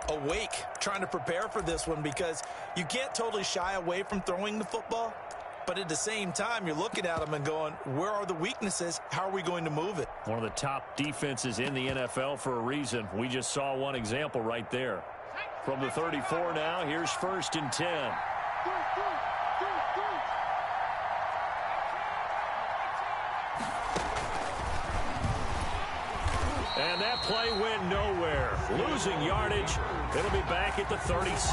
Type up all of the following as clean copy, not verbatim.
awake, trying to prepare for this one, because you can't totally shy away from throwing the football. But at the same time, you're looking at them and going, where are the weaknesses? How are we going to move it? One of the top defenses in the NFL for a reason. We just saw one example right there. From the 34 now, here's 1st and 10. And that play went nowhere. Losing yardage. It'll be back at the 36.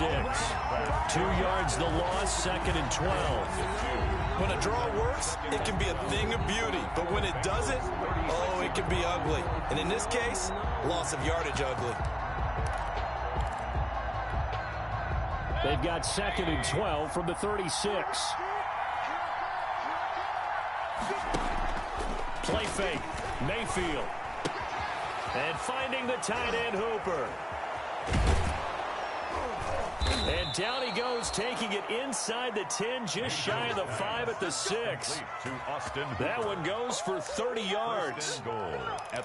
2 yards the loss, 2nd and 12. When a draw works, it can be a thing of beauty. But when it doesn't, oh, it can be ugly. And in this case, loss of yardage ugly. They've got 2nd and 12 from the 36. Play fake. Mayfield. And finding the tight end, Hooper. And down he goes, taking it inside the 10, just shy of the 5 at the 6. That one goes for 30 yards.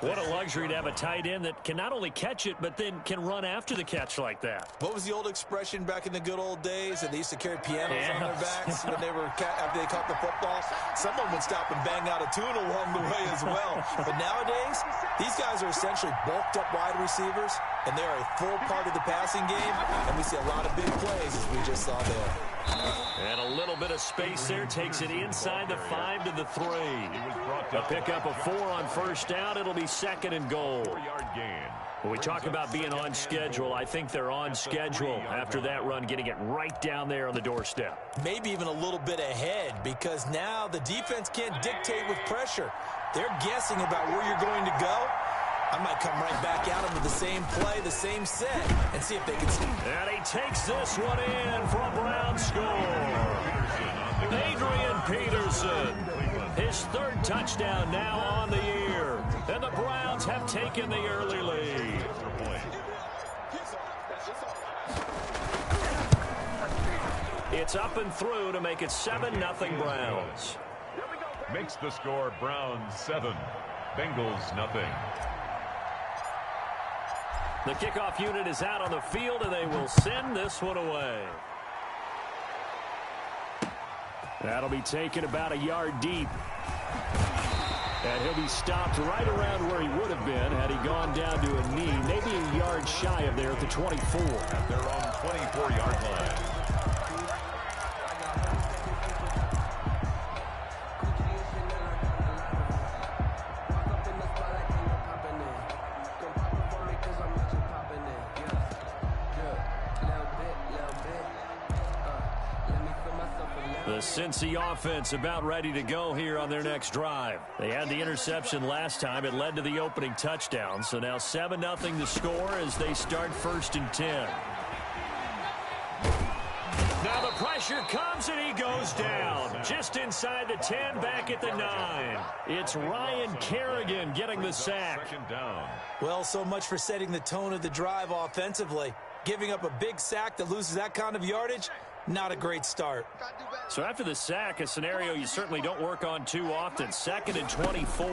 What a luxury to have a tight end that can not only catch it, but then can run after the catch like that. What was the old expression back in the good old days? That they used to carry pianos on their backs when they were after they caught the football. Someone would stop and bang out a tune along the way as well. But nowadays, these guys are essentially bulked up wide receivers, and they are a full part of the passing game, and we see a lot of big plays as we just saw there. And a little bit of space there, takes it inside the 5 to the 3. A pickup of 4 on 1st down. It'll be 2nd and goal. When we talk about being on schedule, I think they're on schedule after that run, getting it right down there on the doorstep. Maybe even a little bit ahead, because now the defense can't dictate with pressure. They're guessing about where you're going to go. I might come right back at him with the same play, the same set, and see if they can see. And he takes this one in for a Brown score. Adrian Peterson, his 3rd touchdown now on the year. And the Browns have taken the early lead. It's up and through to make it 7-0 Browns. Makes the score Browns 7, Bengals nothing. The kickoff unit is out on the field, and they will send this one away. That'll be taken about a yard deep. And he'll be stopped right around where he would have been had he gone down to a knee, maybe a yard shy of there at the 24. At their own 24-yard line. The Cincy offense about ready to go here on their next drive. They had the interception last time. It led to the opening touchdown. So now 7-0 the score as they start 1st and 10. Now the pressure comes and he goes down. Just inside the 10, back at the 9. It's Ryan Kerrigan getting the sack. Second down. Well, so much for setting the tone of the drive offensively. Giving up a big sack that loses that kind of yardage, not a great start. So after the sack, a scenario you certainly don't work on too often. 2nd and 24.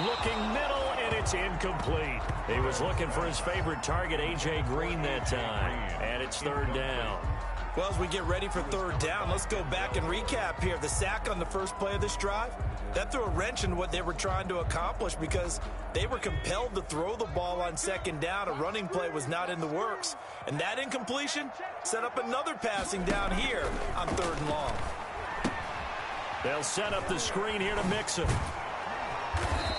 Looking middle, and it's incomplete. He was looking for his favorite target, A.J. Green, that time. And it's 3rd down. Well, as we get ready for 3rd down, let's go back and recap here. The sack on the first play of this drive, that threw a wrench in what they were trying to accomplish because they were compelled to throw the ball on 2nd down. A running play was not in the works. And that incompletion set up another passing down here on 3rd and long. They'll set up the screen here to Mixon.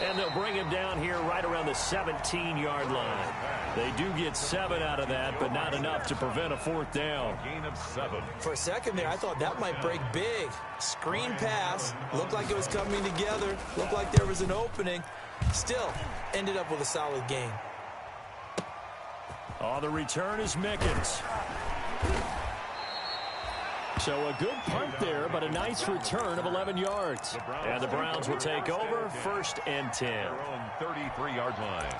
And they'll bring him down here right around the 17-yard line. They do get 7 out of that, but not enough to prevent a 4th down. Gain of 7. For a second there, I thought that might break big. Screen pass. Looked like it was coming together. Looked like there was an opening. Still, ended up with a solid gain. On the return is Mickens. So a good punt there, but a nice return of 11 yards. And the Browns will take over 1st and 10. Their own 33-yard line.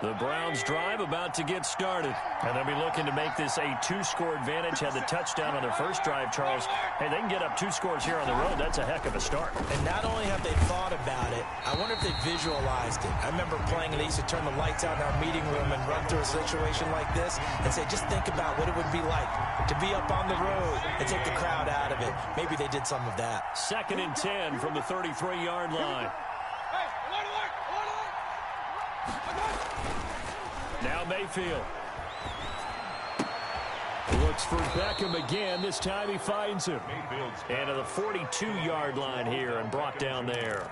The Browns drive about to get started. And they'll be looking to make this a two-score advantage. Had the touchdown on their first drive, Charles. Hey, they can get up 2 scores here on the road. That's a heck of a start. And not only have they thought about it, I wonder if they visualized it. I remember playing and they used to turn the lights out in our meeting room and run through a situation like this and say, just think about what it would be like to be up on the road and take the crowd out of it. Maybe they did some of that. 2nd and 10 from the 33-yard line. Now Mayfield. Looks for Beckham again. This time he finds him. And to the 42-yard line here and brought down there.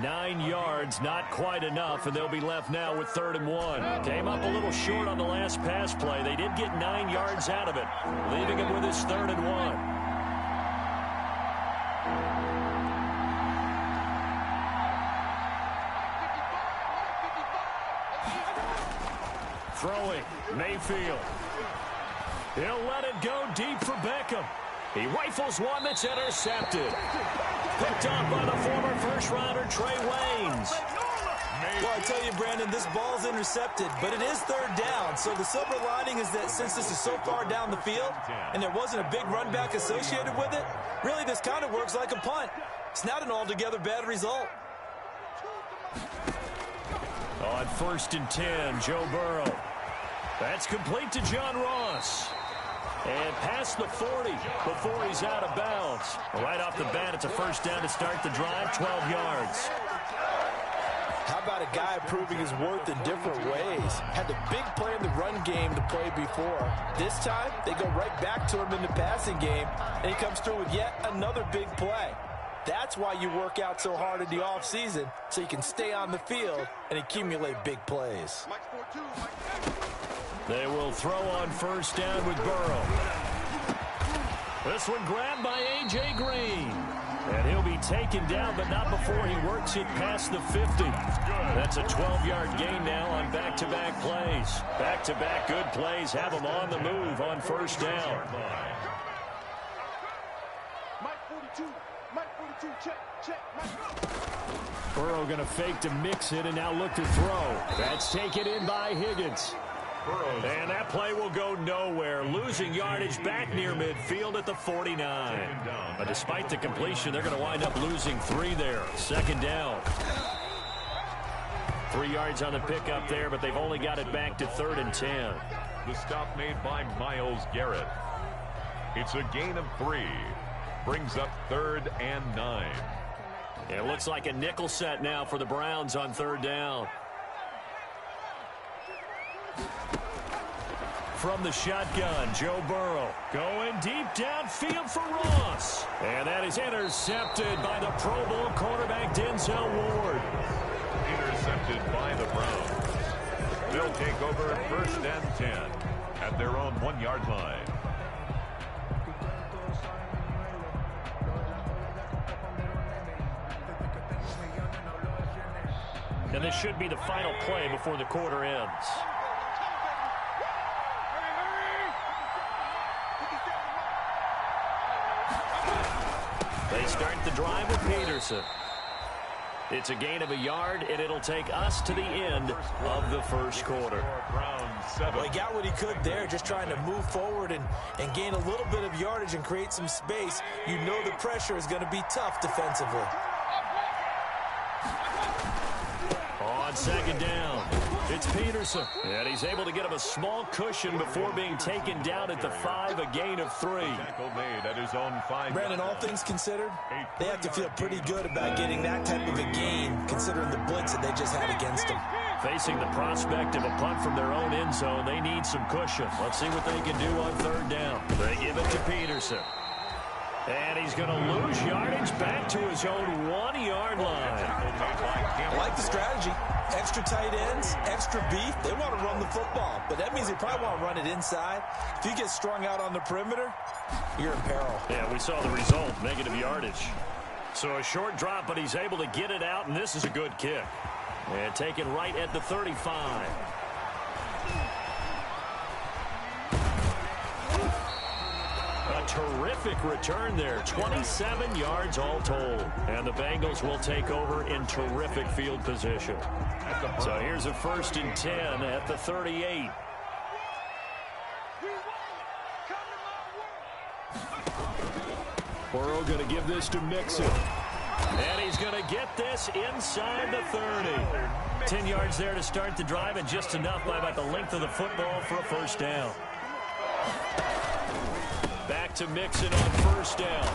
9 yards, not quite enough, and they'll be left now with 3rd and 1. Came up a little short on the last pass play. They did get 9 yards out of it, leaving him with his 3rd and 1. Throwing, Mayfield. He'll let it go deep for Beckham. He rifles one that's intercepted. Picked up by the former first-rounder Trey Waynes. Well, I tell you, Brandon, this ball's intercepted, but it is 3rd down. So the silver lining is that since this is so far down the field and there wasn't a big run back associated with it, really this kind of works like a punt. It's not an altogether bad result. On 1st and 10, Joe Burrow. That's complete to John Ross. And past the 40 before he's out of bounds. Right off the bat, it's a first down to start the drive, 12 yards. How about a guy proving his worth in different ways? Had the big play in the run game to play before. This time, they go right back to him in the passing game, and he comes through with yet another big play. That's why you work out so hard in the offseason, so you can stay on the field and accumulate big plays. They will throw on first down with Burrow. This one grabbed by A.J. Green. And he'll be taken down, but not before he works it past the 50. That's a 12-yard gain now on back-to-back plays. Back-to-back good plays have him on the move on first down. Burrow going to fake to mix it and now look to throw. That's taken in by Higgins. And that play will go nowhere. Losing yardage back near midfield at the 49. But despite the completion, they're going to wind up losing 3 there. 2nd down. 3 yards on the pickup there, but they've only got it back to 3rd and 10. The stop made by Myles Garrett. It's a gain of 3. Brings up 3rd and 9. It looks like a nickel set now for the Browns on 3rd down. From the shotgun, Joe Burrow going deep downfield for Ross. And that is intercepted by the Pro Bowl quarterback Denzel Ward. Intercepted by the Browns. They'll take over 1st and 10 at their own 1-yard line. And this should be the final play before the quarter ends. They start the drive with Peterson. It's a gain of a yard, and it'll take us to the end of the first quarter. Well, he got what he could there, just trying to move forward and gain a little bit of yardage and create some space. You know the pressure is going to be tough defensively. On 2nd down, it's Peterson. And he's able to get him a small cushion before being taken down at the 5, a gain of 3. Tackle made at his own 5. Brandon, all things considered, they have to feel pretty good about getting that type of a gain, considering the blitz that they just had against them. Facing the prospect of a punt from their own end zone, they need some cushion. Let's see what they can do on 3rd down. They give it to Peterson. And he's going to lose yardage back to his own 1-yard line. I like the strategy. Extra tight ends, extra beef. They want to run the football, but that means they probably want to run it inside. If you get strung out on the perimeter, you're in peril. Yeah, we saw the result, negative yardage. So a short drop, but he's able to get it out, and this is a good kick. And taken right at the 35. A terrific return there. 27 yards all told. And the Bengals will take over in terrific field position. So here's a 1st and 10 at the 38. Burrow going to give this to Mixon. And he's going to get this inside the 30. 10 yards there to start the drive, and just enough by about the length of the football for a 1st down. Back to Mixon on 1st down.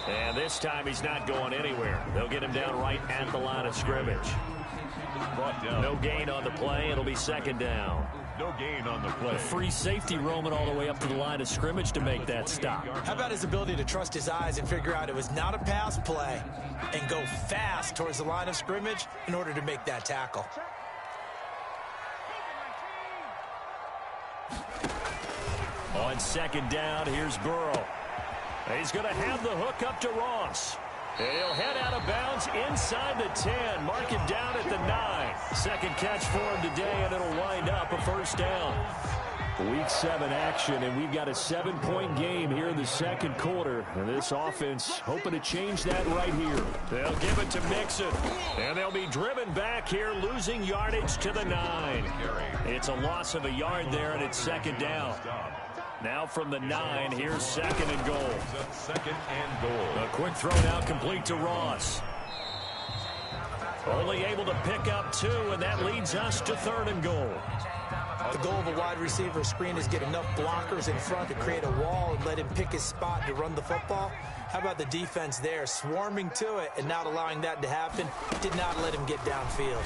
And this time he's not going anywhere. They'll get him down right at the line of scrimmage. No gain on the play. It'll be 2nd down. No gain on the play. A free safety roaming all the way up to the line of scrimmage to make that stop. How about his ability to trust his eyes and figure out it was not a pass play and go fast towards the line of scrimmage in order to make that tackle. On 2nd down, here's Burrow. He's going to have the hook up to Ross. And he'll head out of bounds inside the 10. Mark it down at the 9. 2nd catch for him today, and it'll wind up a 1st down. Week 7 action, and we've got a 7-point game here in the 2nd quarter. And this offense hoping to change that right here. They'll give it to Mixon. And they'll be driven back here, losing yardage to the 9. It's a loss of a yard there, and it's 2nd down. Now from the 9, here's 2nd and goal. 2nd and goal. A quick throw now complete to Ross. Only able to pick up 2, and that leads us to 3rd and goal. The goal of a wide receiver screen is get enough blockers in front to create a wall and let him pick his spot to run the football. How about the defense there, swarming to it and not allowing that to happen? Did not let him get downfield.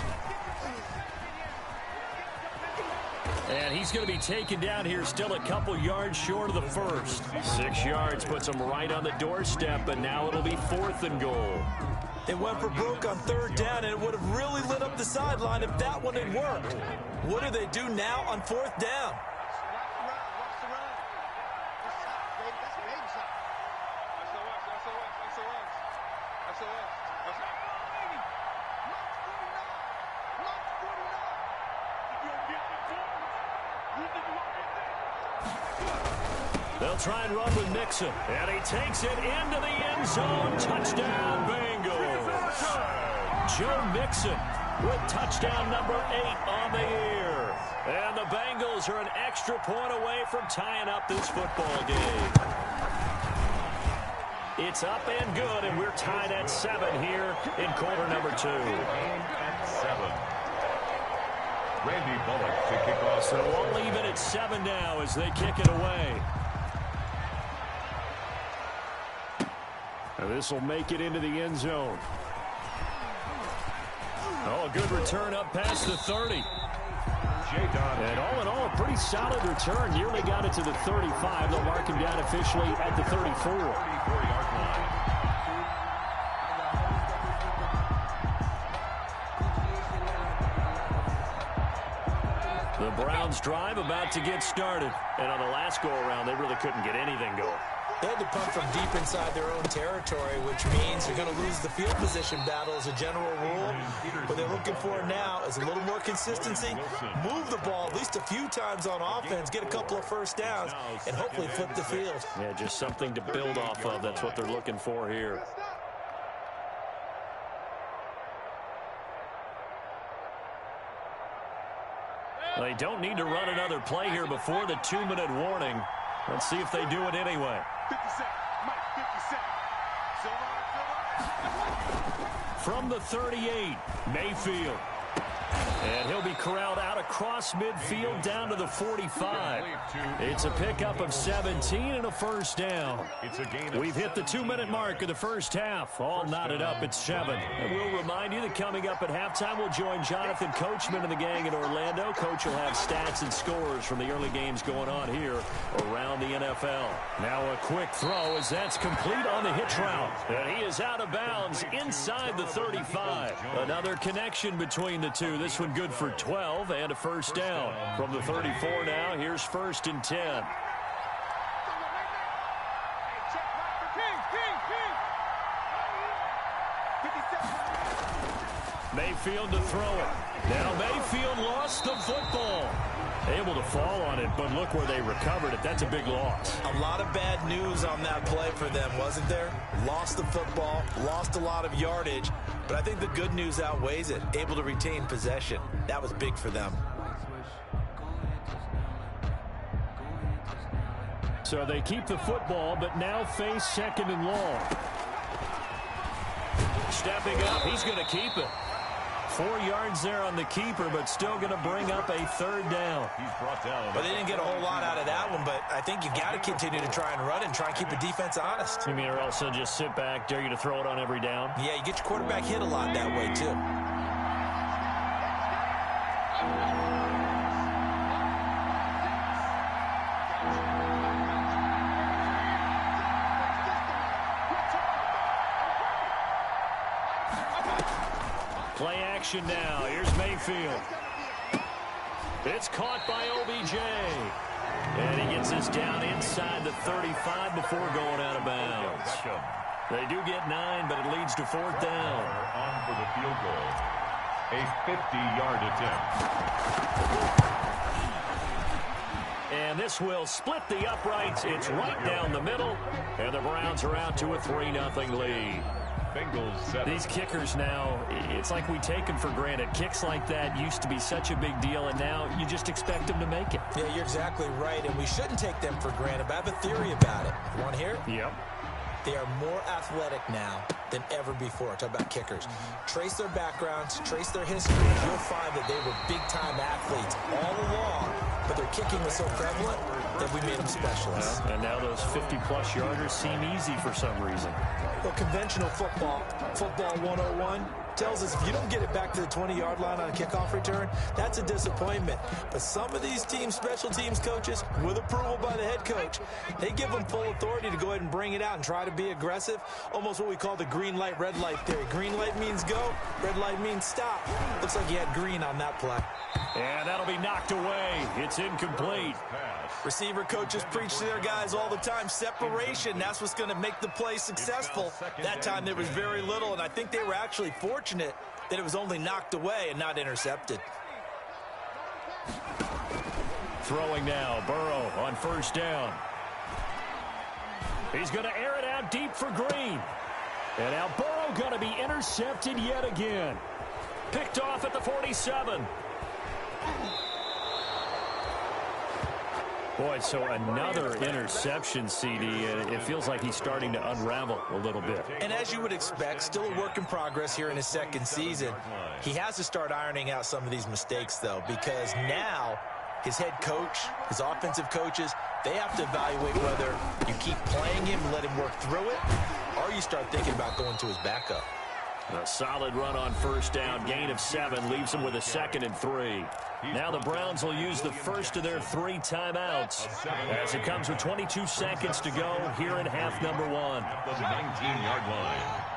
And he's going to be taken down here, still a couple yards short of the 1st. 6 yards puts him right on the doorstep, but now it'll be 4th and goal. They went for broke on 3rd down, and it would have really lit up the sideline if that one had worked. What do they do now on 4th down? They'll try and run with Mixon. And he takes it into the end zone. Touchdown, Bengals. Joe Mixon with touchdown number 8 on the year. And the Bengals are an extra point away from tying up this football game. It's up and good, and we're tied at 7 here in quarter number 2. At 7. Randy Bullock to kick off. So all even at 7 now as they kick it away. And this will make it into the end zone. Oh, a good return up past the 30. And all in all, a pretty solid return. Nearly got it to the 35. They'll mark him down officially at the 34. 34-yard line. The Browns drive about to get started. And on the last go-around, they really couldn't get anything going. They had to punt from deep inside their own territory, which means they're going to lose the field position battle as a general rule. What they're looking for now is a little more consistency, move the ball at least a few times on offense, get a couple of 1st downs, and hopefully flip the field. Yeah, just something to build off of. That's what they're looking for here. They don't need to run another play here before the 2-minute warning. Let's see if they do it anyway. 50 cent. Mike, 50 cent. From the 38, Mayfield. And he'll be corralled out across midfield down to the 45. It's a pickup of 17 and a 1st down. We've hit the 2-minute mark of the 1st half. All knotted up at 7. And we'll remind you that coming up at halftime, we'll join Jonathan Coachman and the gang in Orlando. Coach will have stats and scores from the early games going on here around the NFL. Now a quick throw as that's complete on the hitch route. And he is out of bounds inside the 35. Another connection between the two. This one good for 12 and a 1st down. From the 34 now, here's 1st and 10. Mayfield to throw it. Now Mayfield lost the football. Able to fall on it, but look where they recovered it. That's a big loss. A lot of bad news on that play for them, wasn't there? Lost the football, lost a lot of yardage, but I think the good news outweighs it. Able to retain possession. That was big for them. So they keep the football, but now face second and long. Stepping up, he's going to keep it. 4 yards there on the keeper, but still going to bring up a third down. He's brought down. But they didn't get a whole lot out of that one, but I think you got to continue to try and run and try and keep the defense honest. You mean, or else they'll just sit back, dare you to throw it on every down? Yeah, you get your quarterback hit a lot that way, too. Play action now. Here's Mayfield. It's caught by OBJ. And he gets us down inside the 35 before going out of bounds. They do get 9, but it leads to fourth down. On for the field goal. A 50-yard attempt. And this will split the uprights. It's right down the middle. And the Browns are out to a 3-0 lead. Bengals 7. These kickers now, it's like we take them for granted. Kicks like that used to be such a big deal, and now you just expect them to make it. Yeah, you're exactly right, and we shouldn't take them for granted, but I have a theory about it. You want to hear it? Yep. They are more athletic now than ever before. Talk about kickers. Trace their backgrounds, trace their histories. You'll find that they were big-time athletes all along, but their kicking was so prevalent that we made them specialists. And now those 50-plus yarders seem easy for some reason. Well, conventional football 101, tells us if you don't get it back to the 20-yard line on a kickoff return, that's a disappointment. But some of these teams, special teams coaches, with approval by the head coach, they give them full authority to go ahead and bring it out and try to be aggressive. Almost what we call the green light, red light theory. Green light means go, red light means stop. Looks like he had green on that play. And that'll be knocked away. It's incomplete. Receiver coaches preach to their guys all the time. Separation, that's what's going to make the play successful. That time there was very little, and I think they were actually fortunate that it was only knocked away and not intercepted. Throwing now, Burrow on first down. He's going to air it out deep for Green. And now Burrow going to be intercepted yet again. Picked off at the 47. Boy, so another interception, CD, and it feels like he's starting to unravel a little bit. And as you would expect, still a work in progress here in his second season. He has to start ironing out some of these mistakes, though, because now his head coach, his offensive coaches, they have to evaluate whether you keep playing him, let him work through it, or you start thinking about going to his backup. A solid run on first down, gain of 7, leaves them with a 2nd and 3. Now the Browns will use the first of their 3 timeouts as it comes with 22 seconds to go here in half number 1. At the 19-yard line.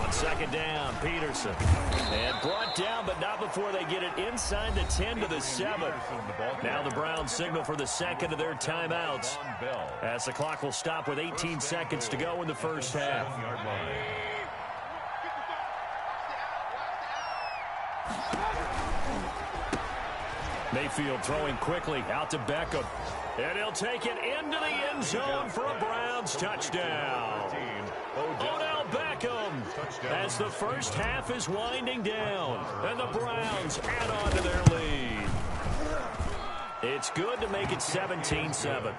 On second down, Peterson. And brought down, but not before they get it inside the 10 to the 7. Now the Browns signal for the second of their timeouts as the clock will stop with 18 seconds to go in the first half. Mayfield throwing quickly out to Beckham. And he'll take it into the end zone for a Browns touchdown. Odell Beckham as the first half is winding down. And the Browns add on to their lead. It's good to make it 17-7.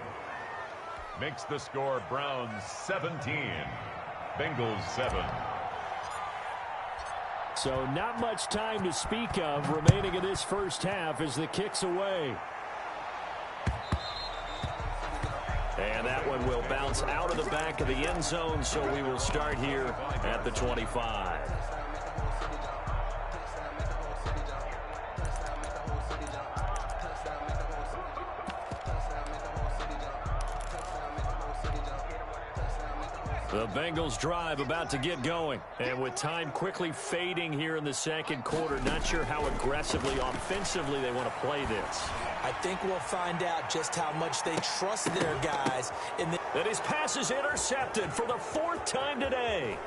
Makes the score Browns 17. Bengals 7. So not much time to speak of remaining in this first half as the kick's away. And that one will bounce out of the back of the end zone, so we will start here at the 25. The Bengals drive about to get going. And with time quickly fading here in the second quarter, not sure how aggressively, offensively they want to play this. I think we'll find out just how much they trust their guys. And his pass is intercepted for the 4th time today.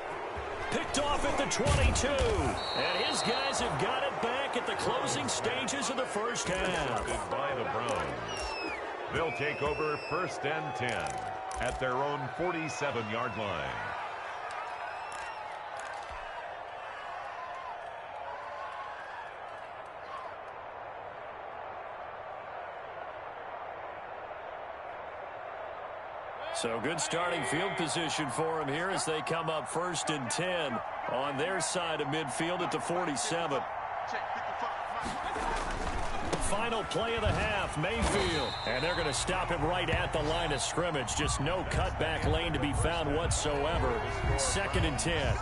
Picked off at the 22. And his guys have got it back at the closing stages of the first half. By the Browns. They'll take over 1st and 10 at their own 47-yard line. So good starting field position for him here as they come up 1st and 10 on their side of midfield at the 47. Final play of the half, Mayfield. And they're going to stop him right at the line of scrimmage. Just no cutback lane to be found whatsoever. 2nd and 10.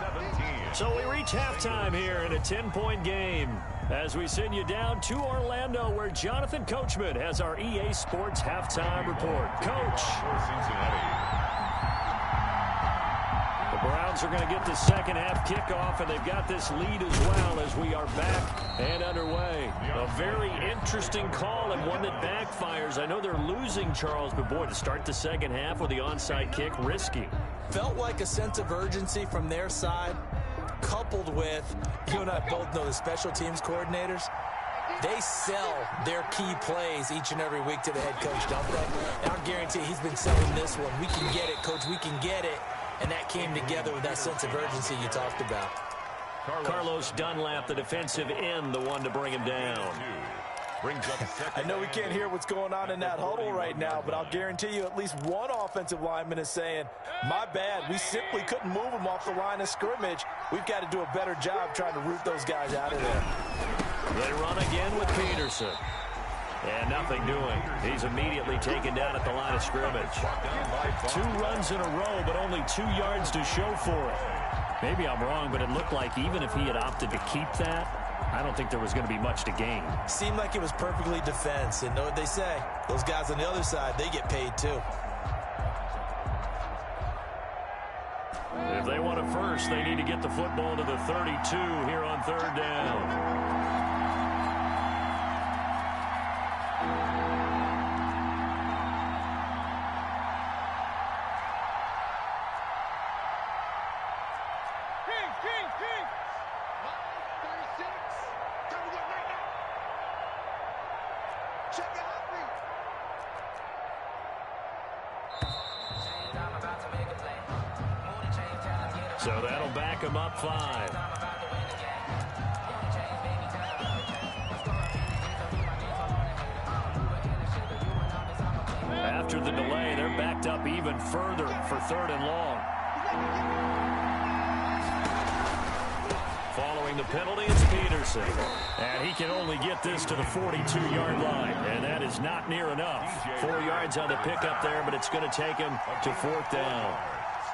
So we reach halftime here in a 10-point game as we send you down to Orlando, where Jonathan Coachman has our EA Sports halftime report. Coach. The Browns are going to get the second half kickoff, and they've got this lead as well as we are back and underway. A very interesting call and one that backfires. I know they're losing, Charles, but boy, to start the second half with the onside kick, risky. Felt like a sense of urgency from their side, coupled with, you and I both know the special teams coordinators, they sell their key plays each and every week to the head coach, don't they? And I'll guarantee he's been selling this one. We can get it, coach, we can get it. And that came together with that sense of urgency you talked about. Carlos Dunlap, the defensive end, the one to bring him down. I know we can't hear what's going on in that huddle right now, but I'll guarantee you at least one offensive lineman is saying, my bad, we simply couldn't move them off the line of scrimmage. We've got to do a better job trying to root those guys out of there. They run again with Peterson. And nothing doing. He's immediately taken down at the line of scrimmage. 2 runs in a row, but only 2 yards to show for it. Maybe I'm wrong, but it looked like even if he had opted to keep that, I don't think there was going to be much to gain. Seemed like it was perfectly defense. And know what they say? Those guys on the other side, they get paid too. If they want it first, they need to get the football to the 32 here on 3rd down. So that'll back him up 5. After the delay, they're backed up even further for 3rd and long. Following the penalty, it's Peterson. And he can only get this to the 42-yard line. And that is not near enough. 4 yards on the pickup there, but it's going to take him to 4th down.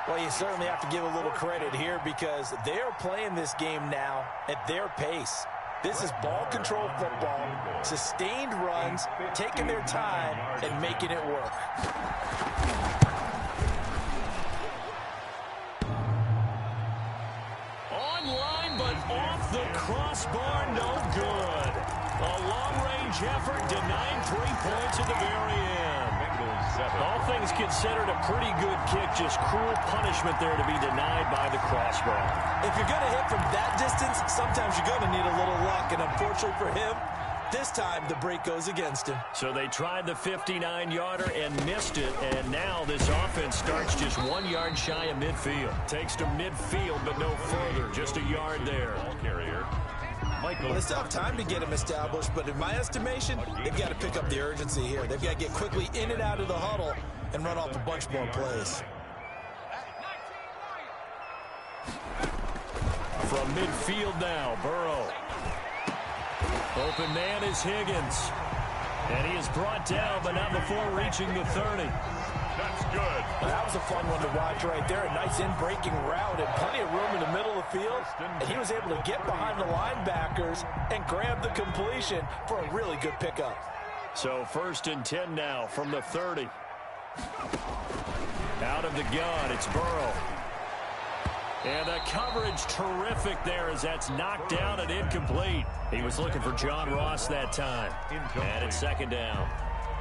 Well, you certainly have to give a little credit here because they are playing this game now at their pace. This is ball control football, sustained runs, taking their time, and making it work. Online, but off the crossbar, no good. A long-range effort denying 3 points at the very end. All things considered, a pretty good kick, just cruel punishment there to be denied by the crossbar. If you're going to hit from that distance, sometimes you're going to need a little luck, and unfortunately for him, this time the break goes against him. So they tried the 59-yarder and missed it, and now this offense starts just 1 yard shy of midfield. Takes to midfield, but no further, just a yard there. Carrier. Well, they still have time to get him established, but in my estimation, they've got to pick up the urgency here. They've got to get quickly in and out of the huddle and run off a bunch more plays. From midfield now, Burrow. Open man is Higgins. And he is brought down, but not before reaching the 30. That's good. That was a fun one to watch right there. A nice in-breaking route and plenty of room in the middle of the field. And he was able to get behind the linebackers and grab the completion for a really good pickup. So 1st and 10 now from the 30. Out of the gun, it's Burrow. And the coverage terrific there as that's knocked down and incomplete. He was looking for John Ross that time. And it's second down.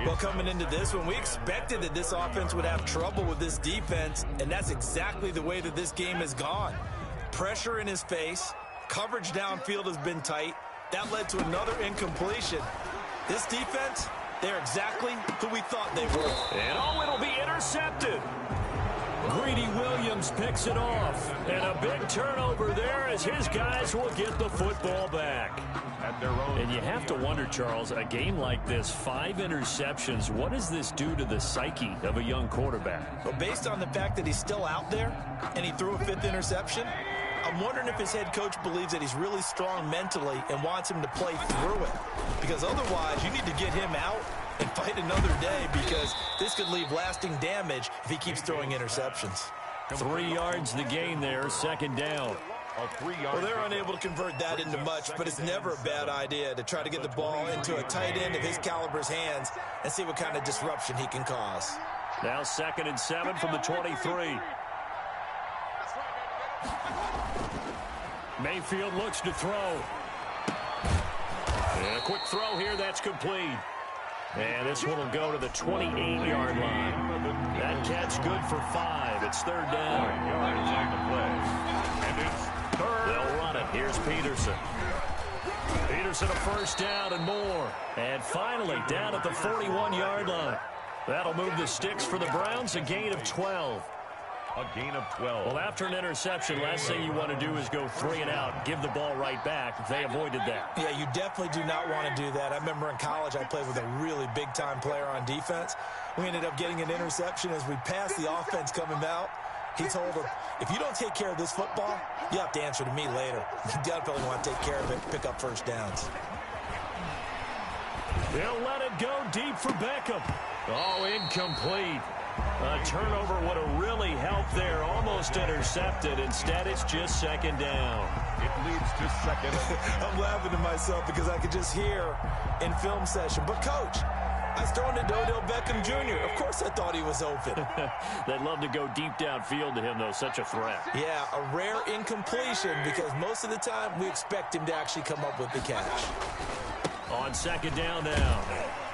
Well, coming into this one, we expected that this offense would have trouble with this defense, and that's exactly the way that this game has gone. Pressure in his face, coverage downfield has been tight. That led to another incompletion. This defense, they're exactly who we thought they were. And it'll be intercepted. Greedy Williams picks it off. And a big turnover there as his guys will get the football back. At their own. And you have to wonder, Charles, a game like this, 5 interceptions, what does this do to the psyche of a young quarterback? But based on the fact that he's still out there and he threw a 5th interception, I'm wondering if his head coach believes that he's really strong mentally and wants him to play through it. Because otherwise, you need to get him out and fight another day, because this could leave lasting damage if he keeps throwing interceptions. 3 yards the gain there, second down. Well, they're unable to convert that into much, but it's never a bad idea to try to get the ball into a tight end of his caliber's hands and see what kind of disruption he can cause. Now 2nd and 7 from the 23. Mayfield looks to throw. And a quick throw here, that's complete. And this one will go to the 28-yard line. That catch good for 5. It's 3rd down. Yards on the play. And it's 3rd. They'll run it. Here's Peterson. Peterson a first down and more. And finally down at the 41-yard line. That'll move the sticks for the Browns, a gain of 12. A gain of 12. Well, after an interception, last thing you want to do is go 3 and out, give the ball right back. They avoided that. Yeah, you definitely do not want to do that. I remember in college I played with a really big-time player on defense. We ended up getting an interception as we passed the offense coming out. He told him, if you don't take care of this football, you have to answer to me later. You definitely want to take care of it, pick up first downs. They'll let it go deep for Beckham. Oh, incomplete. A turnover would have really helped there. Almost intercepted. Instead, it's just second down. It leads to second. I'm laughing to myself because I could just hear in film session. But, Coach, I was throwing to Odell Beckham Jr. Of course I thought he was open. They'd love to go deep downfield to him, though. Such a threat. Yeah, a rare incompletion because most of the time we expect him to actually come up with the catch. On second down now,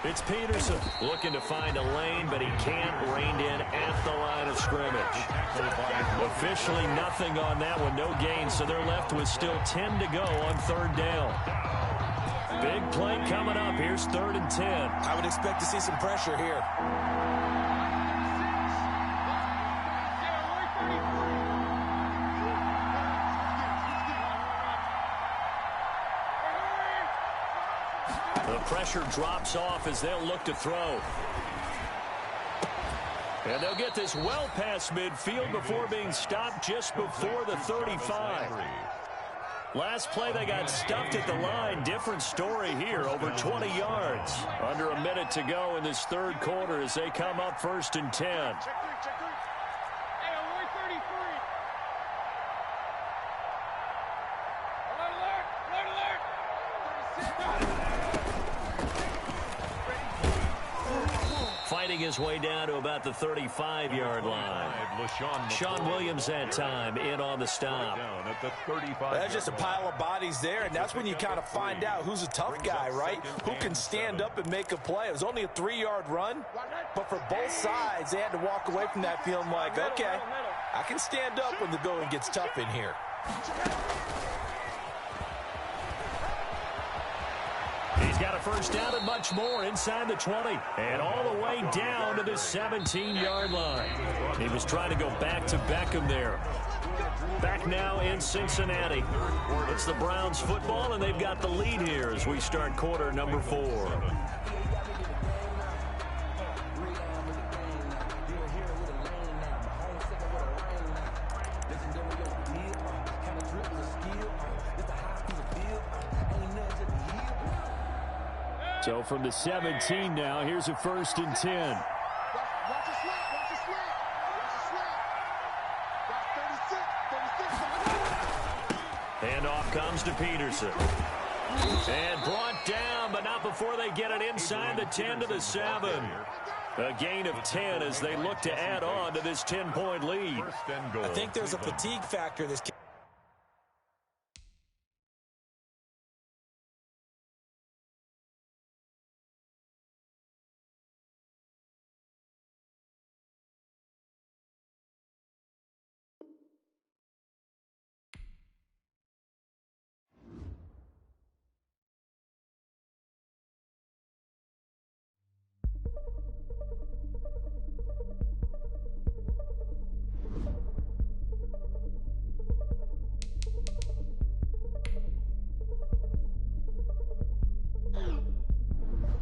it's Peterson looking to find a lane, but he can't. Reined in at the line of scrimmage. Officially nothing on that one, no gain, so they're left with still 10 to go on 3rd down. Big play coming up. Here's 3rd and 10. I would expect to see some pressure here. The pressure drops off as they'll look to throw. And they'll get this well past midfield before being stopped just before the 35. Last play, they got stuffed at the line. Different story here, over 20 yards. Under a minute to go in this 3rd quarter as they come up 1st and 10. Fighting his way down to about the 35-yard line. Sean Williams that time in on the stop. That's just a pile of bodies there, and that's when you kind of find out who's a tough guy, right? Who can stand up and make a play. It was only a 3-yard run, but for both sides, they had to walk away from that feeling like, okay, I can stand up when the going gets tough in here. He's got a first down and much more inside the 20. And all the way down to the 17-yard line. He was trying to go back to Beckham there. Back now in Cincinnati. It's the Browns football, and they've got the lead here as we start quarter number 4. So from the 17 now, here's a 1st and 10. Handoff comes to Peterson. And brought down, but not before they get it inside the 10 to the 7. A gain of 10 as they look to add on to this 10-point lead. First and goal. I think there's a fatigue factor this